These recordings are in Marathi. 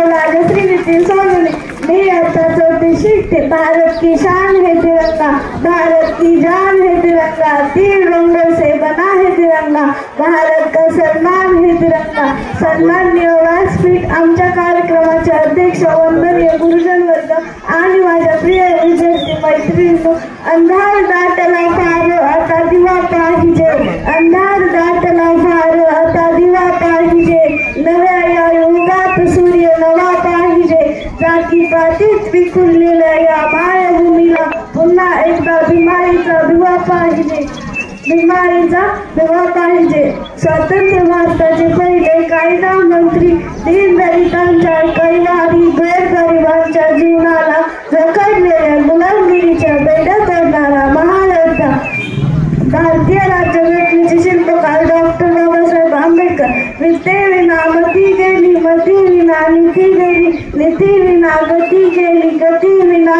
औलाद श्रीमती सोनू ने आता चौथी शिकते। भारत की शान है तिरंगा, भारत की जान है तिरंगा, 3 रंगों से बना है तिरंगा, भारत का सम्मान है तिरंगा। सन्माननीय व्यासपीठ, आमच्या कार्यक्रमाचे अध्यक्ष, वंदनीय गुरुजन वर्ग आणि माझ्या प्रिय विद्यार्थी मैत्रिणींनो, अंधार दाटला फार आता दिवा पाहिजे, अंधार दाटला फार आता दिवा पाहिजे, नव्या या युगात सूर्य नवा पाहिजे, जातीपातीत विखुरलेल्या या मायभूमीला पुन्हा एकदा भीमाईचा दिवा पाहिजे, भीमाईचा दिवा पाहिजे। स्वातंत्र्य भारताचे पहिले कायदा मंत्री दीनदलितांच्या कैवारी गैरगरिबांच्या जीवनाला जखडलेल्या गुलामगिरीच्या बेड्या तोडणारा महायोद्धा, भारतीय राज्यघटनेचे शिल्पकार डॉक्टर बाबासाहेब आंबेडकर। विद्येविना मती गेली, मती विना नीती गेली, नीती विना गती गेली, गती विना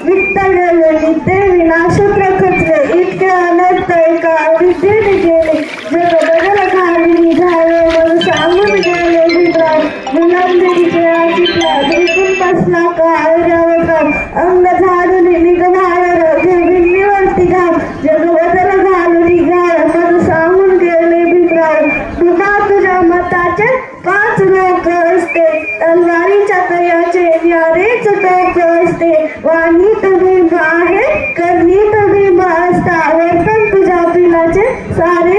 वित्त गेले, विद्येविना शुक्र खचले, इतके अनर्थ एका विद्येने गेले, जग बदल खाली निघाले, मग सांगून गेले विद्राव, गुलामगिरीचे आचितला बिलकुल बसला का ऐरावताव, अंग झाडून निघ बाहेर जमिनीवरती घाम, जग बदल घालून निघाल, मग सांगून गेले विद्राव। तुला तुझ्या मताचे 5 लोक असते, तलवारीच्या तयाचे न्यारेच टोक असते, वाणी तुम्ही आहे करणी तुम्ही असता, वर्तन तुझ्या पिलाचे सारे